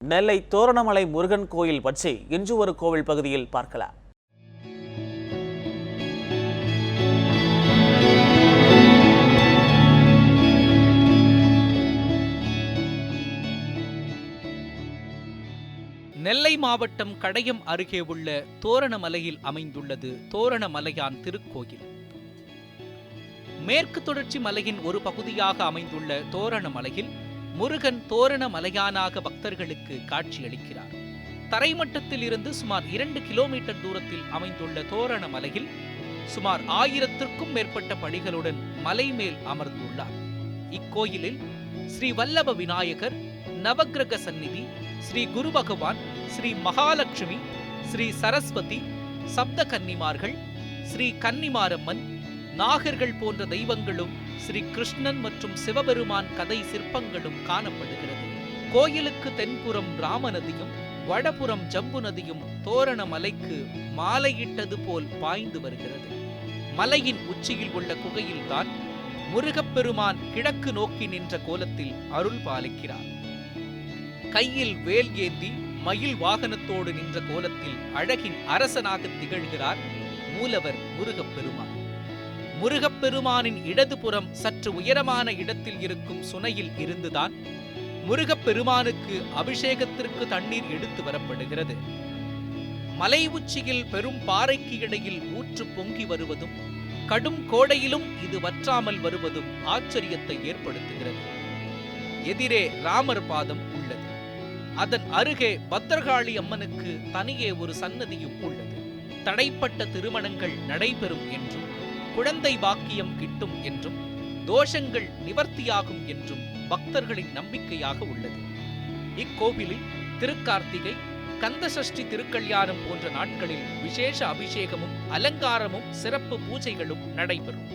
நெல்லை தோரணமலை முருகன் கோயில் பற்றி இன்று ஒரு கோவில் பகுதியில் பார்க்கலாம். நெல்லை மாவட்டம் கடையம் அருகே உள்ள தோரணமலையில் அமைந்துள்ளது தோரணமலையான் திருக்கோயில். மேற்கு தொடர்ச்சி மலையின் ஒரு பகுதியாக அமைந்துள்ள தோரணமலையில் முருகன் தோரணமலையானாக பக்தர்களுக்கு காட்சியளிக்கிறார். தரைமட்டத்தில் இருந்து சுமார் 2 கிலோமீட்டர் தூரத்தில் அமைந்துள்ள தோரணமலையில் சுமார் 1000க்கும் மேற்பட்ட படிகளுடன் மலை மேல் அமர்ந்துள்ளார். இக்கோயிலில் ஸ்ரீ வல்லப விநாயகர், நவக்கிரக சந்நிதி, ஸ்ரீ குரு பகவான், ஸ்ரீ மகாலட்சுமி, ஸ்ரீ சரஸ்வதி, சப்த கன்னிமார்கள், ஸ்ரீ கன்னிமாரம்மன், நாகர்கள் போன்ற தெய்வங்களும் ஸ்ரீ கிருஷ்ணன் மற்றும் சிவபெருமான் கதை சிற்பங்களும் காணப்படுகிறது. கோயிலுக்கு தென்புறம் ராம நதியும் வடபுறம் ஜம்பு நதியும் தோரணமலைக்கு மாலையிட்டது போல் பாய்ந்து வருகிறது. மலையின் உச்சியில் உள்ள குகையில்தான் முருகப்பெருமான் கிழக்கு நோக்கி நின்ற கோலத்தில் அருள் பாலிக்கிறார். கையில் வேல் ஏந்தி மயில் வாகனத்தோடு நின்ற கோலத்தில் அழகின் அரசனாக திகழ்கிறார் மூலவர் முருகப்பெருமான். முருகப்பெருமானின் இடதுபுறம் சற்று உயரமான இடத்தில் இருக்கும் சுனையில் இருந்துதான் முருகப்பெருமானுக்கு அபிஷேகத்திற்கு தண்ணீர் எடுத்து வரப்படுகிறது. மலை உச்சியில் பெரும் பாறைக்கு இடையில் ஊற்று பொங்கி வருவதும் கடும் கோடையிலும் இது வற்றாமல் வருவதும் ஆச்சரியத்தை ஏற்படுத்துகிறது. எதிரே ராமர் பாதம் உள்ளது. அதன் அருகே பத்ரகாளி அம்மனுக்கு தனியே ஒரு சன்னதியும் உள்ளது. தடைப்பட்ட திருமணங்கள் நடைபெறும் என்றும், குழந்தை பாக்கியம் கிட்டும் என்றும், தோஷங்கள் நிவர்த்தியாகும் என்றும் பக்தர்களின் நம்பிக்கையாக உள்ளது. இக்கோவிலில் திருக்கார்த்திகை, கந்தசஷ்டி திருக்கல்யாணம் போன்ற நாட்களில் விசேஷ அபிஷேகமும் அலங்காரமும் சிறப்பு பூஜைகளும் நடைபெறும்.